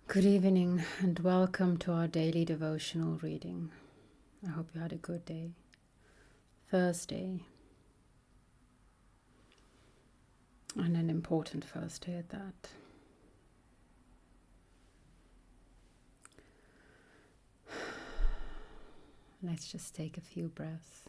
Good evening and welcome to our daily devotional reading. I hope you had a good day. Thursday, and an important first day at that. Let's just take a few breaths.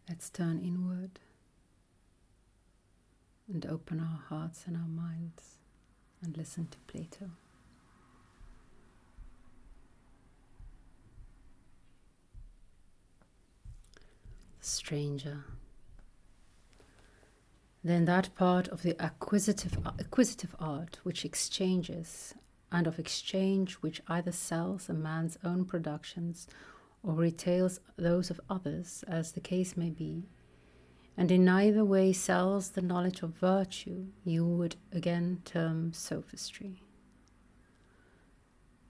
Let's turn inward and open our hearts and our minds and listen to Plato. The stranger. Then that part of the acquisitive art which exchanges, and of exchange which either sells a man's own productions or retails those of others, as the case may be, and in neither way sells the knowledge of virtue, you would again term sophistry.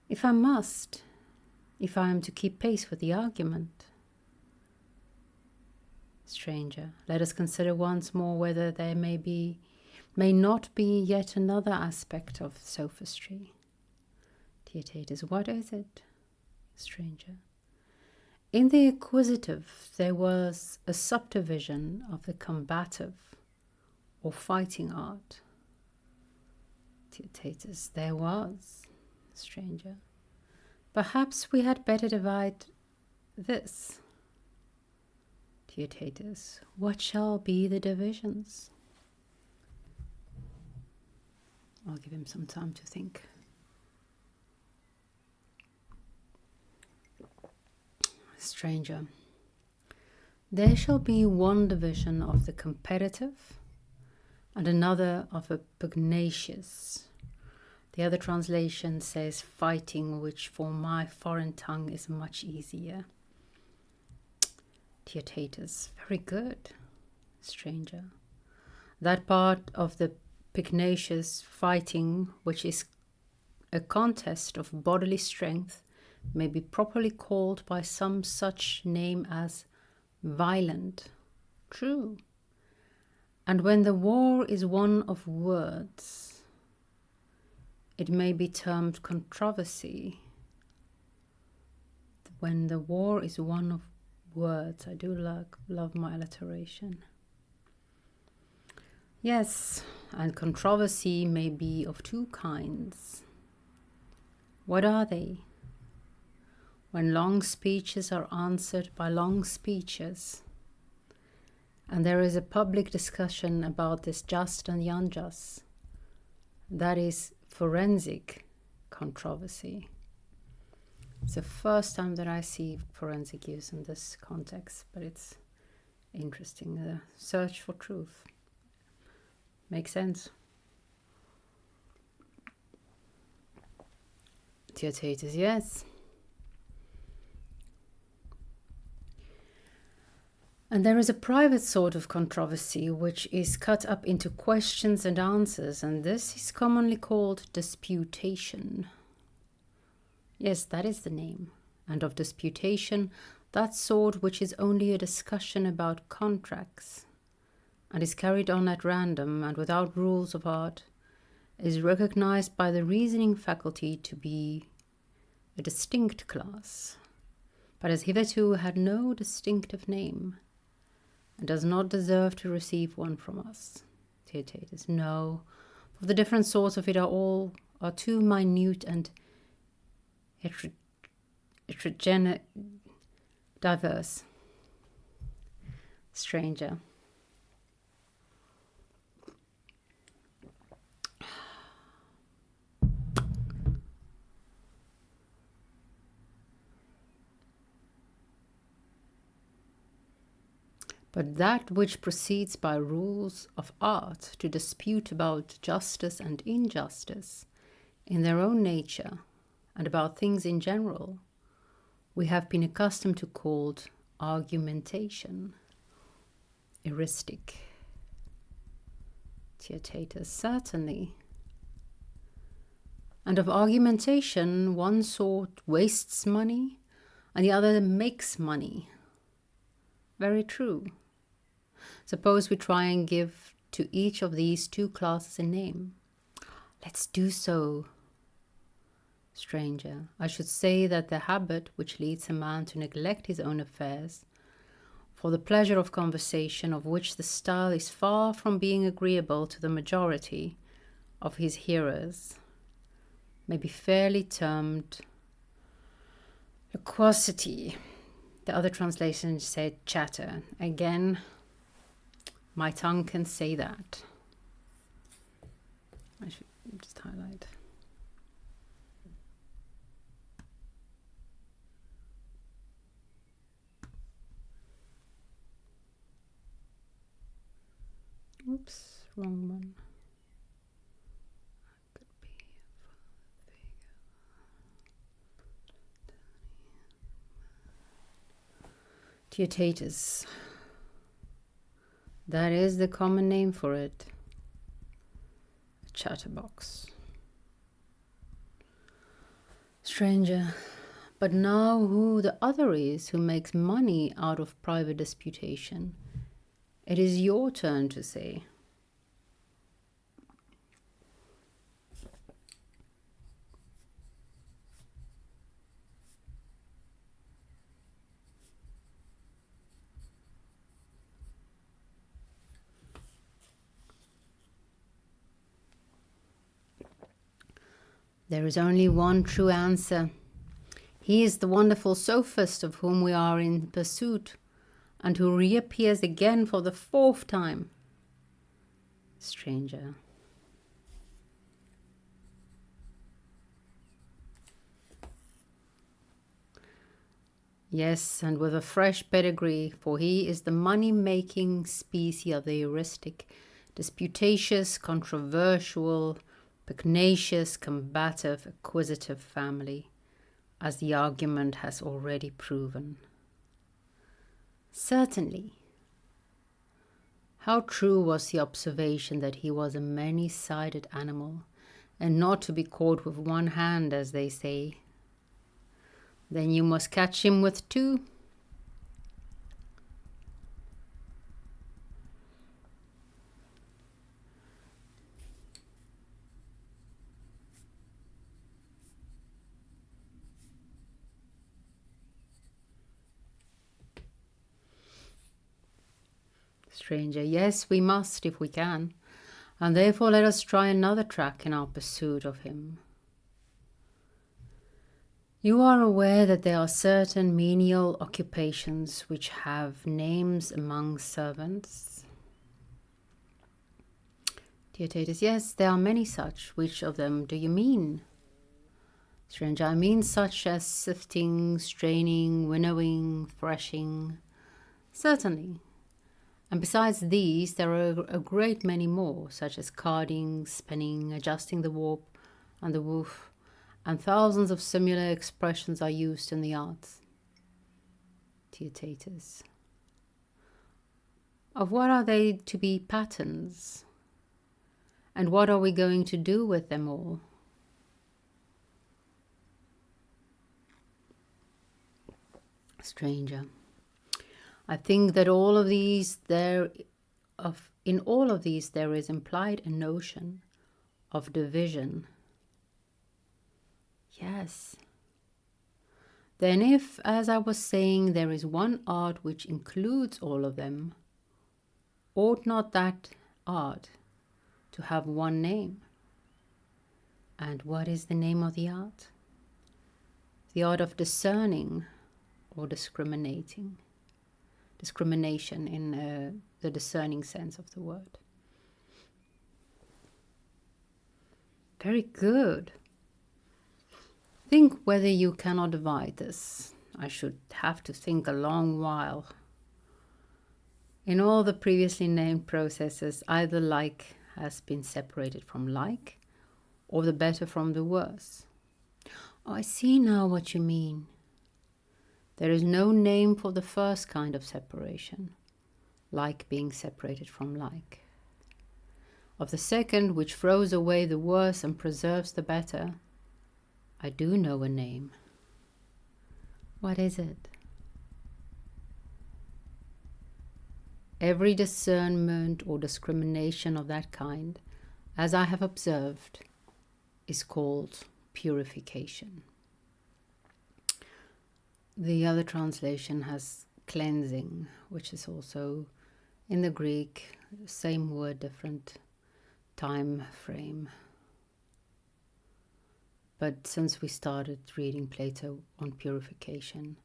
If I am to keep pace with the argument. Stranger, let us consider once more whether there may not be yet another aspect of sophistry. Theaetetus, what is it? Stranger, in the acquisitive there was a subdivision of the combative or fighting art. Theaetetus, there was. Stranger, perhaps we had better divide this. Theaetetus, what shall be the divisions? I'll give him some time to think. Stranger, there shall be one division of the competitive and another of a pugnacious. The other translation says fighting, which for my foreign tongue is much easier. Theaetetus, very good. Stranger, that part of the pugnacious fighting, which is a contest of bodily strength, may be properly called by some such name as violent. True. And when the war is one of words, it may be termed controversy. When the war is one of words, I do love my alliteration. Yes, and controversy may be of two kinds. What are they? When long speeches are answered by long speeches, and there is a public discussion about this just and the unjust, that is forensic controversy. It's the first time that I see forensic use in this context, but it's interesting. The search for truth. Makes sense. Theaetetus, yes. And there is a private sort of controversy which is cut up into questions and answers, and this is commonly called disputation. Yes, that is the name. And of disputation, that sort which is only a discussion about contracts, and is carried on at random and without rules of art, is recognized by the reasoning faculty to be a distinct class, but has hitherto had no distinctive name, and does not deserve to receive one from us. Theaetetus, no, for the different sorts of it are too minute and diverse. Stranger, but that which proceeds by rules of art to dispute about justice and injustice in their own nature and about things in general, we have been accustomed to call argumentation, heuristic. Theaetetus, certainly. And of argumentation, one sort wastes money and the other makes money. Very true. Suppose we try and give to each of these two classes a name. Let's do so. Stranger, I should say that the habit which leads a man to neglect his own affairs for the pleasure of conversation, of which the style is far from being agreeable to the majority of his hearers, may be fairly termed loquacity. The other translations say chatter. Again, my tongue can say that. I should just highlight. Oops, wrong one. Could be Theaetetus. That is the common name for it. A chatterbox. Stranger, but now who the other is who makes money out of private disputation? It is your turn to say. There is only one true answer. He is the wonderful Sophist of whom we are in pursuit, and who reappears again for the 4th time. Stranger. Yes, and with a fresh pedigree, for he is the money-making species of the heuristic, disputatious, controversial, pugnacious, combative, acquisitive family, as the argument has already proven. Certainly. How true was the observation that he was a many-sided animal, and not to be caught with one hand, as they say. Then you must catch him with two. Stranger, yes, we must if we can, and therefore let us try another track in our pursuit of him. You are aware that there are certain menial occupations which have names among servants? Theaetetus, yes, there are many such. Which of them do you mean? Stranger, I mean such as sifting, straining, winnowing, threshing. Certainly. And besides these, there are a great many more, such as carding, spinning, adjusting the warp and the woof, and thousands of similar expressions are used in the arts. Theaetetus. Of what are they to be patterns? And what are we going to do with them all? Stranger. I think that in all of these there is implied a notion of division. Yes. Then if, as I was saying, there is one art which includes all of them, ought not that art to have one name? And what is the name of the art? The art of discerning or discriminating. Discrimination in the discerning sense of the word. Very good. Think whether you cannot divide this. I should have to think a long while. In all the previously named processes, either like has been separated from like, or the better from the worse. Oh, I see now what you mean. There is no name for the first kind of separation, like being separated from like. of the second, which throws away the worse and preserves the better, I do know a name. What is it? Every discernment or discrimination of that kind, as I have observed, is called purification. The other translation has cleansing, which is also in the Greek, same word, different time frame. But since we started reading Plato on purification,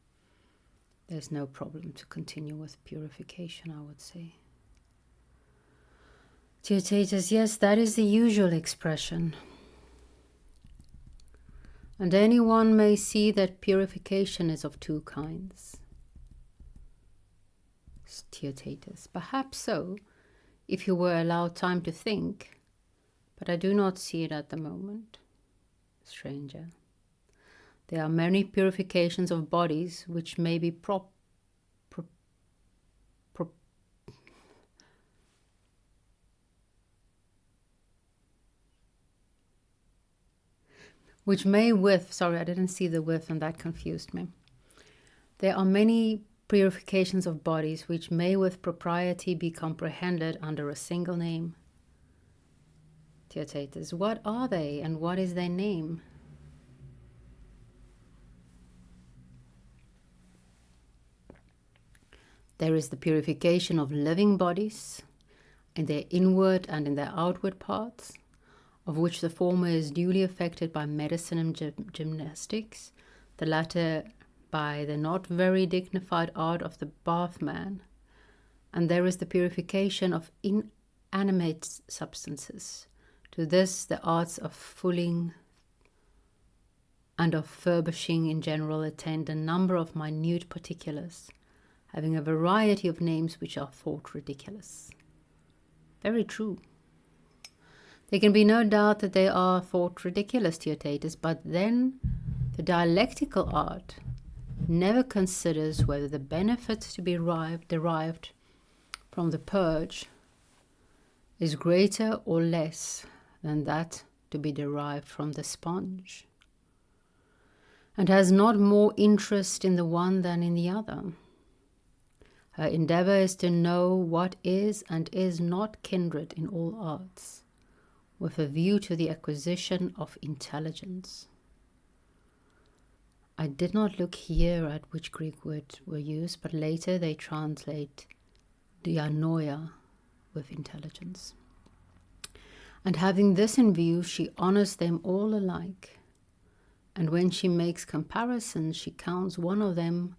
there's no problem to continue with purification, I would say. Theotetus, yes, that is the usual expression. And anyone may see that purification is of two kinds. Theotetus, perhaps so, if you were allowed time to think, but I do not see it at the moment. Stranger, there are many purifications of bodies which may be which may with, sorry, I didn't see the with and that confused me. There are many purifications of bodies which may with propriety be comprehended under a single name. Theotetus, what are they and what is their name? There is the purification of living bodies in their inward and in their outward parts, of which the former is duly affected by medicine and gymnastics, the latter by the not very dignified art of the bathman. And there is the purification of inanimate substances. To this, the arts of fulling and of furbishing in general attend a number of minute particulars, having a variety of names which are thought ridiculous. Very true. There can be no doubt that they are thought ridiculous, Theotetus, but then the dialectical art never considers whether the benefit to be derived from the purge is greater or less than that to be derived from the sponge, and has not more interest in the one than in the other. Her endeavor is to know what is and is not kindred in all arts, with a view to the acquisition of intelligence. I did not look here at which Greek words were used, but later they translate dianoia with intelligence. And having this in view, she honors them all alike. And when she makes comparisons, she counts one of them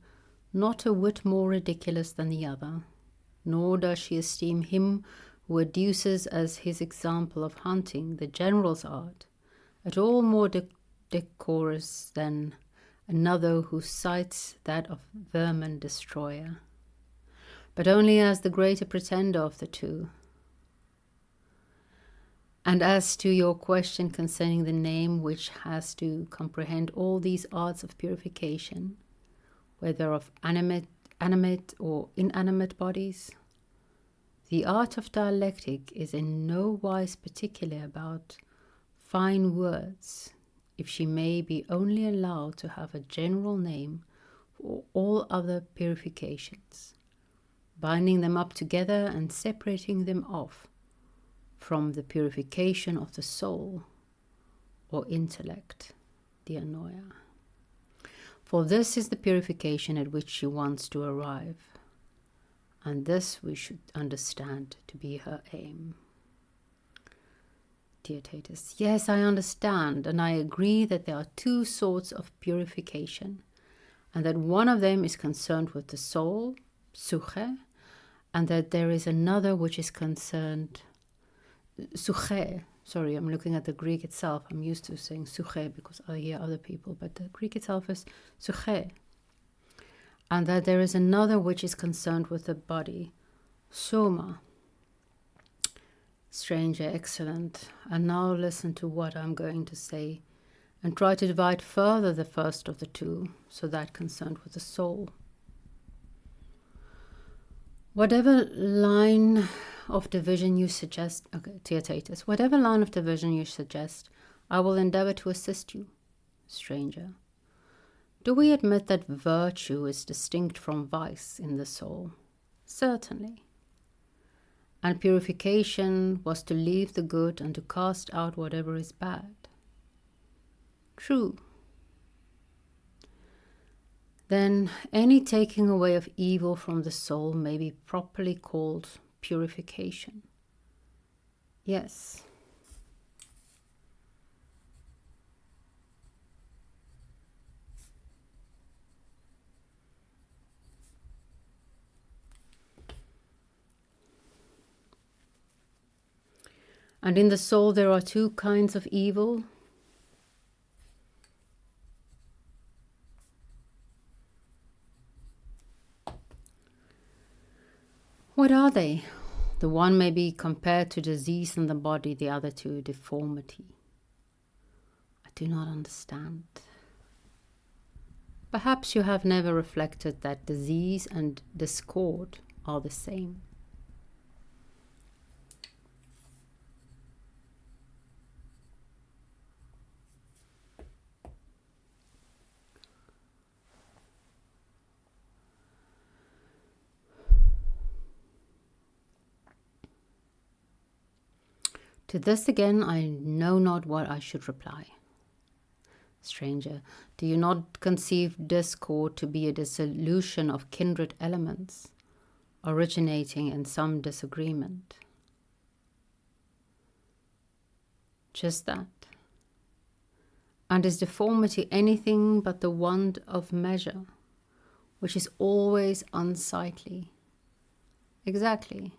not a whit more ridiculous than the other, nor does she esteem him who adduces as his example of hunting the general's art at all more decorous than another who cites that of vermin destroyer, but only as the greater pretender of the two. And as to your question concerning the name which has to comprehend all these arts of purification, whether of animate or inanimate bodies, the art of dialectic is in no wise particular about fine words, if she may be only allowed to have a general name for all other purifications, binding them up together and separating them off from the purification of the soul or intellect, dianoia. For this is the purification at which she wants to arrive, and this we should understand to be her aim. Theotetus, yes, I understand, and I agree that there are two sorts of purification, and that one of them is concerned with the soul, psyche, and that there is another which is concerned, psyche. Sorry, I'm looking at the Greek itself. I'm used to saying psyche because I hear other people, but the Greek itself is psyche. And that there is another which is concerned with the body, soma. Stranger, excellent. And now listen to what I'm going to say and try to divide further the first of the two, so that concerned with the soul. Whatever line of division you suggest, okay, Theaetetus, whatever line of division you suggest, I will endeavor to assist you. Stranger, do we admit that virtue is distinct from vice in the soul? Certainly. And purification was to leave the good and to cast out whatever is bad? True. Then any taking away of evil from the soul may be properly called purification. Yes. And in the soul there are two kinds of evil. What are they? The one may be compared to disease in the body, the other to deformity. I do not understand. Perhaps you have never reflected that disease and discord are the same. To this again I know not what I should reply. Stranger, do you not conceive discord to be a dissolution of kindred elements, originating in some disagreement? Just that. And is deformity anything but the want of measure, which is always unsightly? Exactly.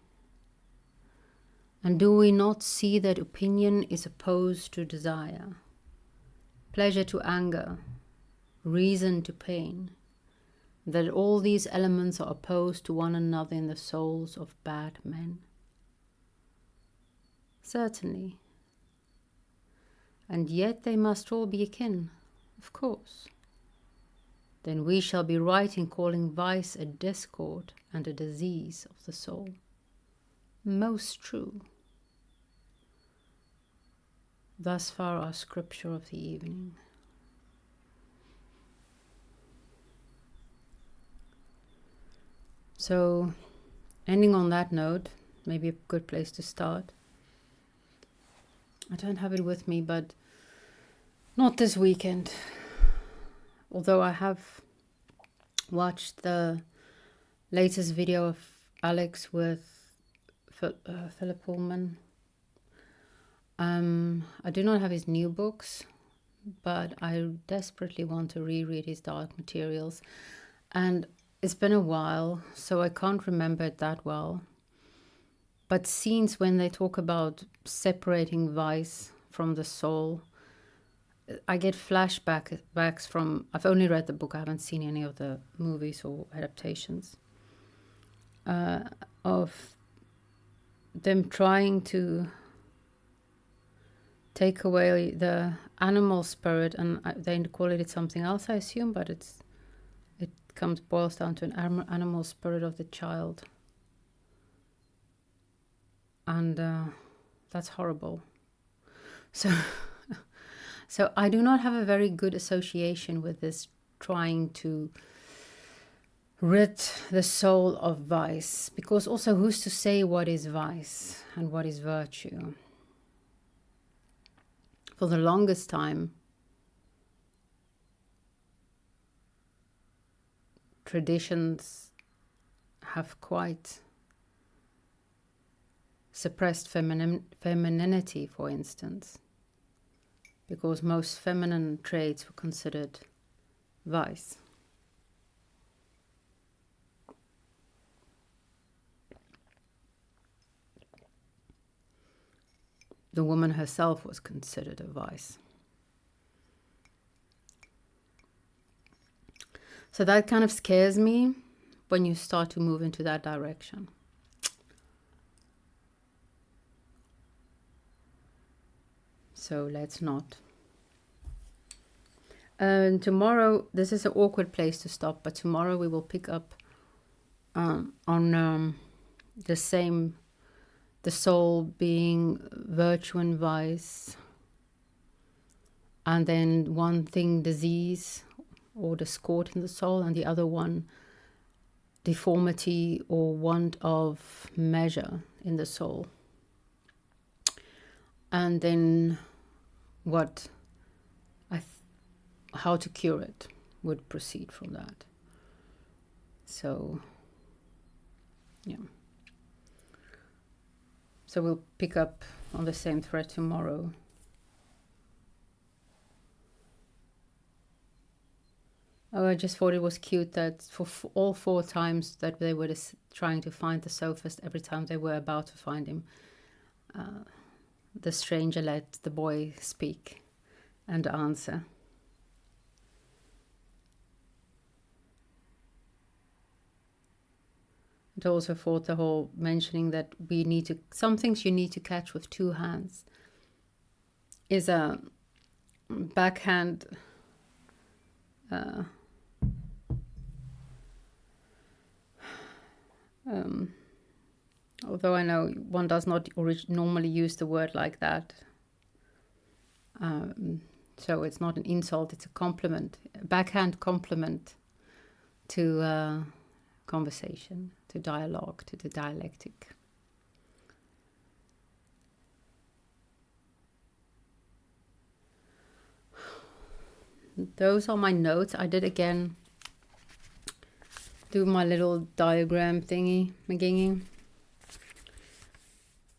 And do we not see that opinion is opposed to desire, pleasure to anger, reason to pain, that all these elements are opposed to one another in the souls of bad men? Certainly. And yet they must all be akin, of course. Then we shall be right in calling vice a discord and a disease of the soul. Most true. Thus far our scripture of the evening. So, ending on that note, maybe a good place to start. I don't have it with me, but not this weekend. Although I have watched the latest video of Alex with Philip Pullman. I do not have his new books, but I desperately want to reread his Dark Materials. And it's been a while, so I can't remember it that well. But scenes when they talk about separating vice from the soul, I get flashbacks from, I've only read the book, I haven't seen any of the movies or adaptations, of them trying to take away the animal spirit, and they call it something else, I assume, but it boils down to an animal spirit of the child. And that's horrible. So I do not have a very good association with this trying to rid the soul of vice, because also who's to say what is vice and what is virtue? For the longest time, traditions have quite suppressed femininity, for instance, because most feminine traits were considered vice. The woman herself was considered a vice. So that kind of scares me when you start to move into that direction. So let's not. Tomorrow, this is an awkward place to stop, but tomorrow we will pick up on the same the soul being virtue and vice, and then one thing disease or discord in the soul, and the other one deformity or want of measure in the soul. And then how to cure it would proceed from that. So, yeah. So we'll pick up on the same thread tomorrow. Oh, I just thought it was cute that for all 4 times that they were trying to find the Sophist, every time they were about to find him, the stranger let the boy speak and answer. And also thought the whole mentioning that some things you need to catch with 2 hands is a backhand although I know one does not normally use the word like that. So it's not an insult, it's a compliment, a backhand compliment to conversation, to dialogue, to the dialectic. Those are my notes. I did again do my little diagram thingy, McGingy.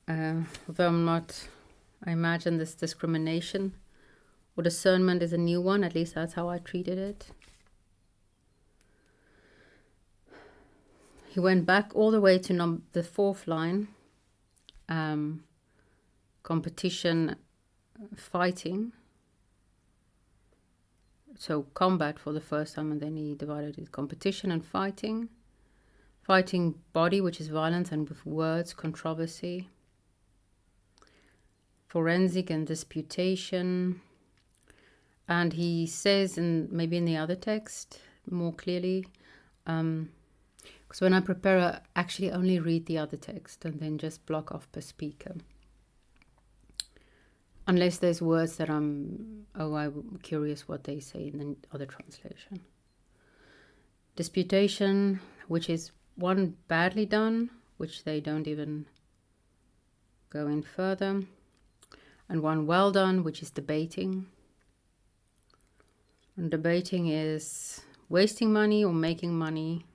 Although I imagine this discrimination or discernment is a new one, at least that's how I treated it. He went back all the way to the 4th line, competition, fighting. So combat for the first time, and then he divided it competition and fighting. Fighting body, which is violence, and with words, controversy. Forensic and disputation. And he says, maybe in the other text more clearly, because when I prepare, I actually only read the other text and then just block off per speaker. Unless there's words that I'm curious what they say in the other translation. Disputation, which is one badly done, which they don't even go in further. And one well done, which is debating. And debating is wasting money or making money.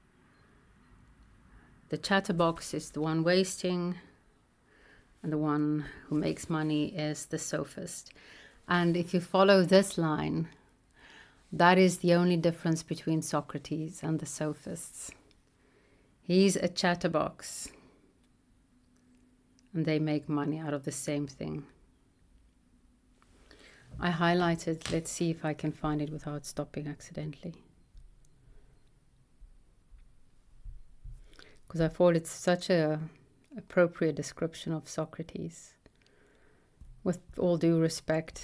The chatterbox is the one wasting. And the one who makes money is the sophist. And if you follow this line, that is the only difference between Socrates and the sophists. He's a chatterbox. And they make money out of the same thing. I highlighted, let's see if I can find it without stopping accidentally. Because I thought it's such a appropriate description of Socrates. With all due respect,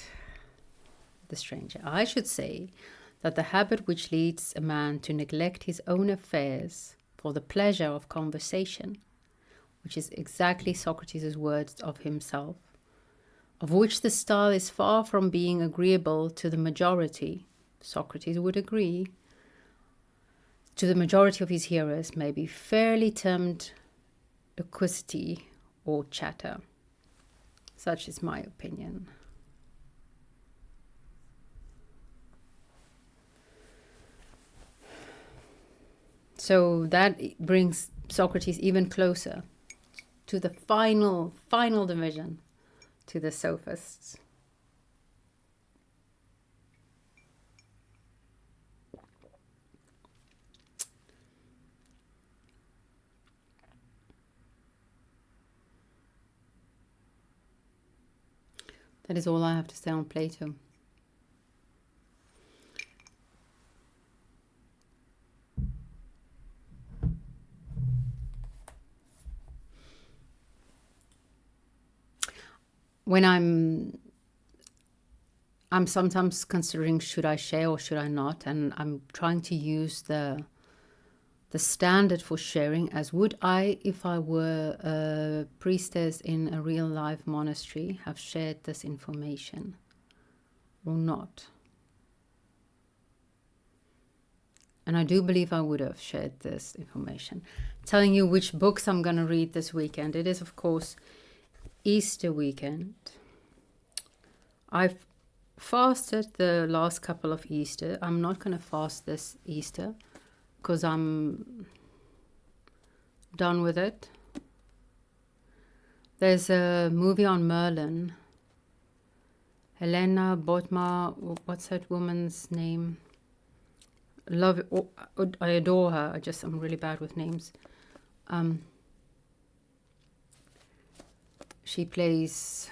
the stranger. I should say that the habit which leads a man to neglect his own affairs for the pleasure of conversation, which is exactly Socrates' words of himself, of which the style is far from being agreeable to the majority, Socrates would agree, to the majority of his hearers, may be fairly termed loquacity or chatter. Such is my opinion. So that brings Socrates even closer to the final division, to the sophists. That is all I have to say on Plato. When I'm sometimes considering should I share or should I not, and I'm trying to use the the standard for sharing, as would I if I were a priestess in a real life monastery, have shared this information or not? And I do believe I would have shared this information. Telling you which books I'm going to read this weekend. It is, of course, Easter weekend. I've fasted the last couple of Easter. I'm not going to fast this Easter because I'm done with it. There's a movie on Merlin. Helena Botma, what's that woman's name? Love it. Oh, I adore her. I'm really bad with names. She plays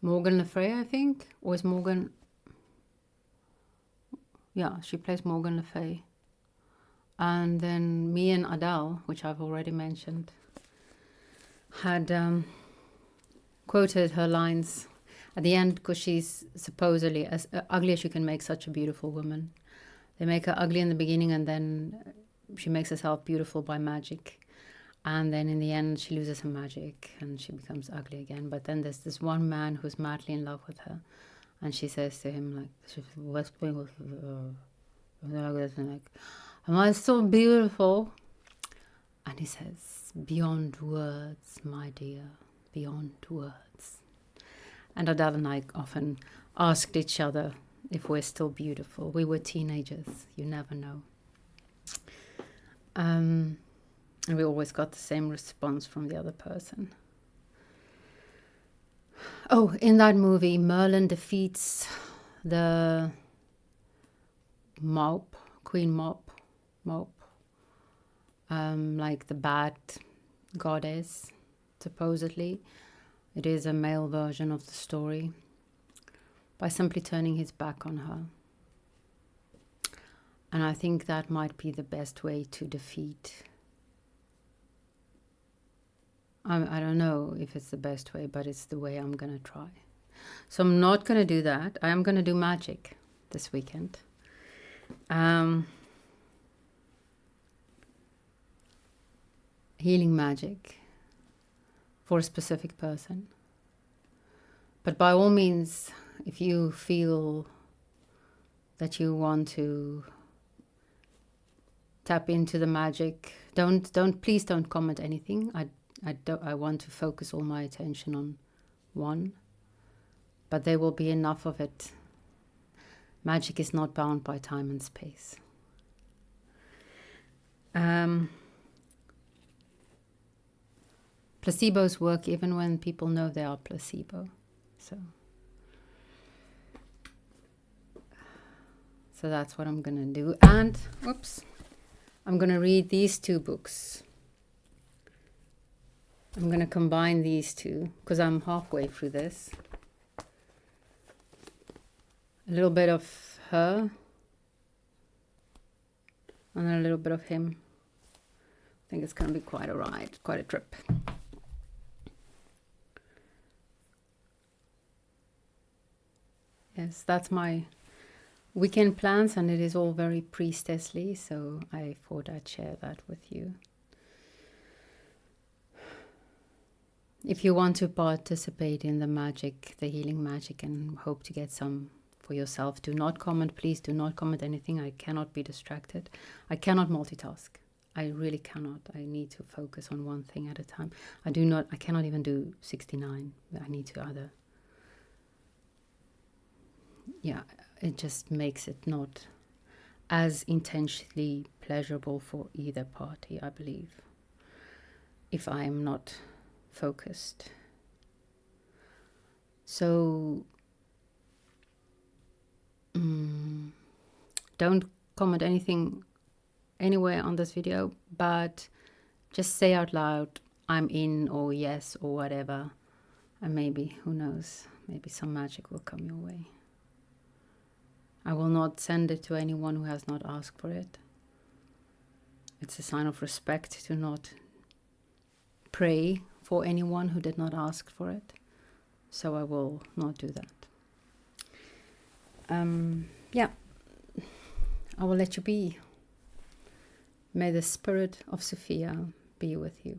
Morgan Le Fay, I think. Or is Morgan... Yeah, she plays Morgan Le Fay. And then me and Adele, which I've already mentioned, had quoted her lines at the end, because she's supposedly as ugly as you can make such a beautiful woman. They make her ugly in the beginning, and then she makes herself beautiful by magic. And then in the end, she loses her magic and she becomes ugly again. But then there's this one man who's madly in love with her. And she says to him, like, she's whispering with like, am I so beautiful? And he says, beyond words, my dear, beyond words. And Adele and I often asked each other if we're still beautiful. We were teenagers, you never know. And we always got the same response from the other person. Oh, in that movie, Merlin defeats the Maup, Queen Maup, like the bad goddess, supposedly. It is a male version of the story, by simply turning his back on her. And I think that might be the best way to defeat. I don't know if it's the best way, but it's the way I'm going to try. So I'm not going to do that. I am going to do magic this weekend. Healing magic for a specific person. But by all means, if you feel that you want to tap into the magic, please don't comment anything. I want to focus all my attention on one, but there will be enough of it. Magic is not bound by time and space. Placebos work even when people know they are placebo. So that's what I'm going to do. And, I'm going to read these two books. I'm going to combine these two because I'm halfway through this. A little bit of her and then a little bit of him. I think it's going to be quite a ride, quite a trip. Yes, that's my weekend plans, and it is all very priestessly, so I thought I'd share that with you. If you want to participate in the magic, the healing magic, and hope to get some for yourself, do not comment. Please do not comment anything. I cannot be distracted. I cannot multitask. I really cannot. I need to focus on one thing at a time. I cannot even do 69. I need to either... Yeah, it just makes it not as intentionally pleasurable for either party, I believe, if I am not focused. So don't comment anything anywhere on this video, but just say out loud, I'm in, or yes, or whatever, and maybe, who knows, maybe some magic will come your way. I will not send it to anyone who has not asked for it. It's a sign of respect to not pray for anyone who did not ask for it. So I will not do that. Yeah, I will let you be. May the spirit of Sophia be with you.